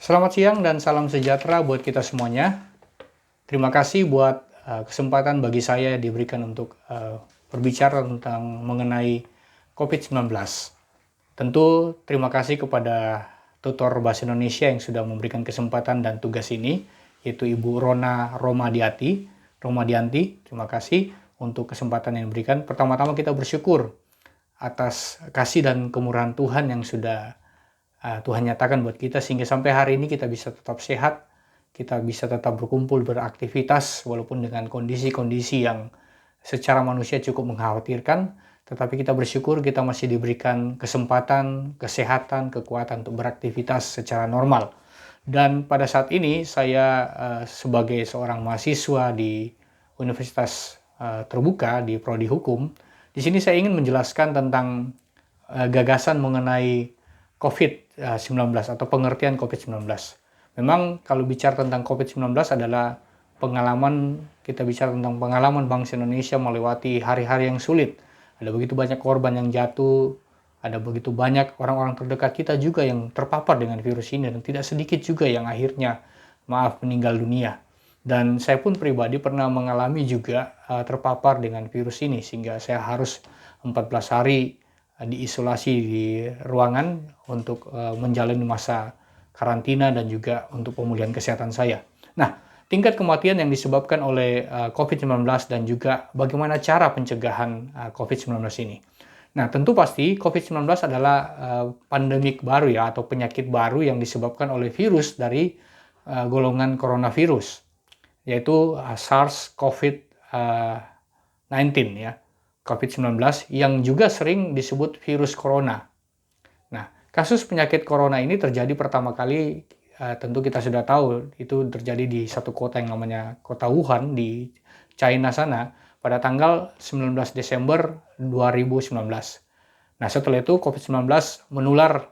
Selamat siang dan salam sejahtera buat kita semuanya. Terima kasih buat kesempatan bagi saya diberikan untuk berbicara tentang mengenai COVID-19. Tentu terima kasih kepada tutor Bahasa Indonesia yang sudah memberikan kesempatan dan tugas ini, yaitu Ibu Rona Romadianti. Terima kasih untuk kesempatan yang diberikan. Pertama-tama kita bersyukur atas kasih dan kemurahan Tuhan yang sudah Tuhan nyatakan buat kita sehingga sampai hari ini kita bisa tetap sehat, kita bisa tetap berkumpul, beraktivitas walaupun dengan kondisi-kondisi yang secara manusia cukup mengkhawatirkan, tetapi kita bersyukur kita masih diberikan kesempatan, kesehatan, kekuatan untuk beraktivitas secara normal. Dan pada saat ini saya sebagai seorang mahasiswa di Universitas Terbuka di Prodi Hukum, di sini saya ingin menjelaskan tentang gagasan mengenai COVID-19 atau pengertian COVID-19. Memang kalau bicara tentang COVID-19 adalah kita bicara tentang pengalaman bangsa Indonesia melewati hari-hari yang sulit. Ada begitu banyak korban yang jatuh, ada begitu banyak orang-orang terdekat kita juga yang terpapar dengan virus ini, dan tidak sedikit juga yang akhirnya, meninggal dunia. Dan saya pun pribadi pernah mengalami juga terpapar dengan virus ini, sehingga saya harus 14 hari diisolasi di ruangan untuk menjalani masa karantina dan juga untuk pemulihan kesehatan saya. Nah, tingkat kematian yang disebabkan oleh COVID-19 dan juga bagaimana cara pencegahan COVID-19 ini. Nah, tentu pasti COVID-19 adalah pandemik baru ya, atau penyakit baru yang disebabkan oleh virus dari golongan coronavirus, yaitu SARS-CoV-19 ya. COVID-19 yang juga sering disebut virus corona. Nah, kasus penyakit corona ini terjadi pertama kali, tentu kita sudah tahu, itu terjadi di satu kota yang namanya kota Wuhan di China sana pada tanggal 19 Desember 2019. Nah, setelah itu COVID-19 menular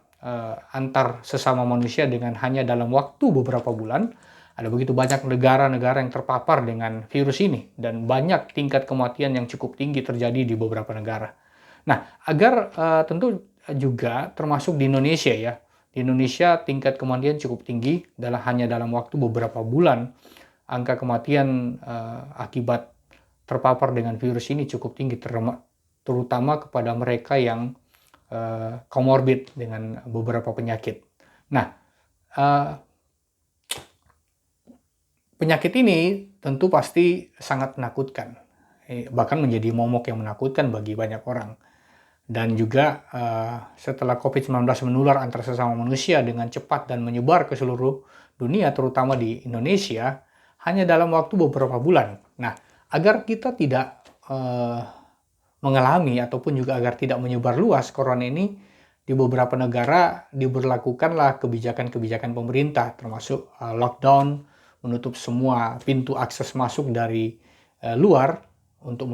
antar sesama manusia dengan hanya dalam waktu beberapa bulan. Ada begitu banyak negara-negara yang terpapar dengan virus ini dan banyak tingkat kematian yang cukup tinggi terjadi di beberapa negara. Nah, agar tentu juga termasuk di Indonesia ya. Di Indonesia tingkat kematian cukup tinggi hanya dalam waktu beberapa bulan. Angka kematian akibat terpapar dengan virus ini cukup tinggi, terutama kepada mereka yang comorbid dengan beberapa penyakit. Nah, penyakit ini tentu pasti sangat menakutkan, bahkan menjadi momok yang menakutkan bagi banyak orang. Dan juga setelah COVID-19 menular antar sesama manusia dengan cepat dan menyebar ke seluruh dunia, terutama di Indonesia, hanya dalam waktu beberapa bulan. Nah, agar kita tidak mengalami ataupun juga agar tidak menyebar luas corona ini, di beberapa negara diberlakukanlah kebijakan-kebijakan pemerintah, termasuk lockdown, menutup semua pintu akses masuk dari luar untuk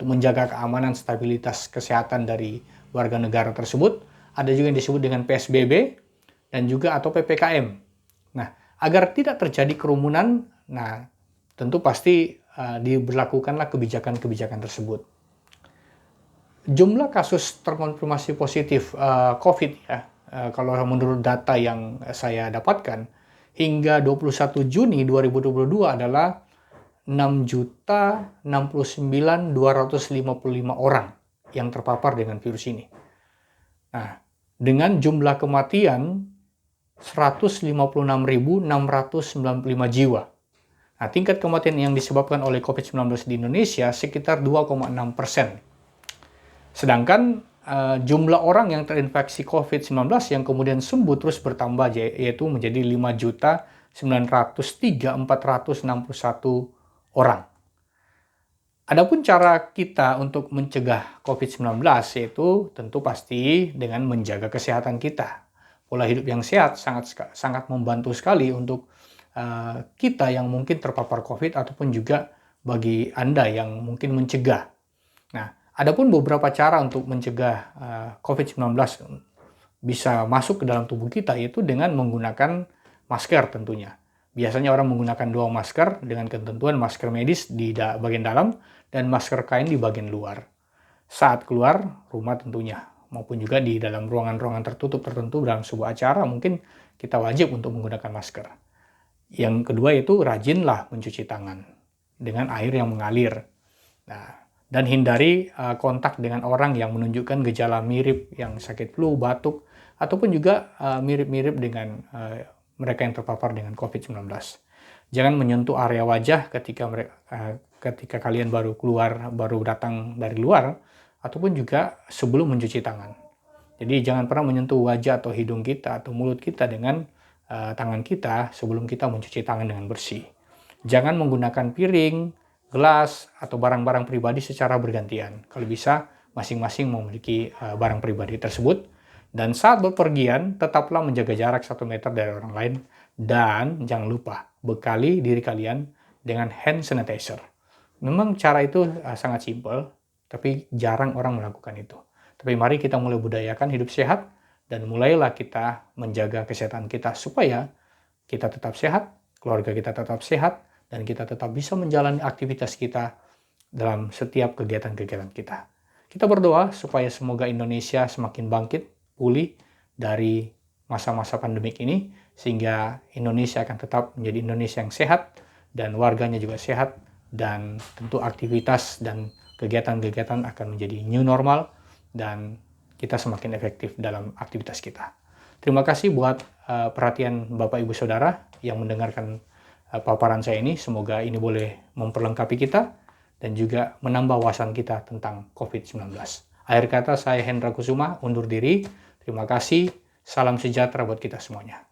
menjaga keamanan stabilitas kesehatan dari warga negara tersebut. Ada juga yang disebut dengan PSBB dan juga atau PPKM. Nah, agar tidak terjadi kerumunan, nah tentu pasti diberlakukanlah kebijakan-kebijakan tersebut. Jumlah kasus terkonfirmasi positif COVID ya, kalau menurut data yang saya dapatkan, hingga 21 Juni 2022 adalah 6.069.255 orang yang terpapar dengan virus ini. Nah, dengan jumlah kematian 156.695 jiwa. Nah, tingkat kematian yang disebabkan oleh COVID-19 di Indonesia sekitar 2,6%. Sedangkan jumlah orang yang terinfeksi COVID-19 yang kemudian sembuh terus bertambah, yaitu menjadi 5.903.461 orang. Adapun cara kita untuk mencegah COVID-19 yaitu tentu pasti dengan menjaga kesehatan kita. Pola hidup yang sehat sangat membantu sekali untuk kita yang mungkin terpapar COVID ataupun juga bagi Anda yang mungkin mencegah. Nah, adapun beberapa cara untuk mencegah COVID-19 bisa masuk ke dalam tubuh kita, yaitu dengan menggunakan masker tentunya. Biasanya orang menggunakan 2 masker dengan ketentuan masker medis di bagian dalam dan masker kain di bagian luar. Saat keluar rumah tentunya. maupun juga di dalam ruangan-ruangan tertutup tertentu dalam sebuah acara, mungkin kita wajib untuk menggunakan masker. Yang kedua itu rajinlah mencuci tangan dengan air yang mengalir. Nah, dan hindari kontak dengan orang yang menunjukkan gejala mirip yang sakit flu, batuk, ataupun juga mirip-mirip dengan mereka yang terpapar dengan COVID-19. Jangan menyentuh area wajah ketika kalian baru datang dari luar, ataupun juga sebelum mencuci tangan. Jadi jangan pernah menyentuh wajah atau hidung kita atau mulut kita dengan tangan kita sebelum kita mencuci tangan dengan bersih. Jangan menggunakan piring, gelas, atau barang-barang pribadi secara bergantian. Kalau bisa, masing-masing memiliki barang pribadi tersebut. Dan saat bepergian, tetaplah menjaga jarak 1 meter dari orang lain. Dan jangan lupa, bekali diri kalian dengan hand sanitizer. Memang cara itu sangat simpel, tapi jarang orang melakukan itu. Tapi mari kita mulai budayakan hidup sehat, dan mulailah kita menjaga kesehatan kita supaya kita tetap sehat, keluarga kita tetap sehat, dan kita tetap bisa menjalani aktivitas kita dalam setiap kegiatan-kegiatan kita. Kita berdoa supaya semoga Indonesia semakin bangkit, pulih dari masa-masa pandemik ini, sehingga Indonesia akan tetap menjadi Indonesia yang sehat, dan warganya juga sehat, dan tentu aktivitas dan kegiatan-kegiatan akan menjadi new normal, dan kita semakin efektif dalam aktivitas kita. Terima kasih buat perhatian Bapak Ibu Saudara yang mendengarkan paparan saya ini. Semoga ini boleh memperlengkapi kita dan juga menambah wawasan kita tentang COVID-19. Akhir kata, saya Hendra Kusuma undur diri. Terima kasih. Salam sejahtera buat kita semuanya.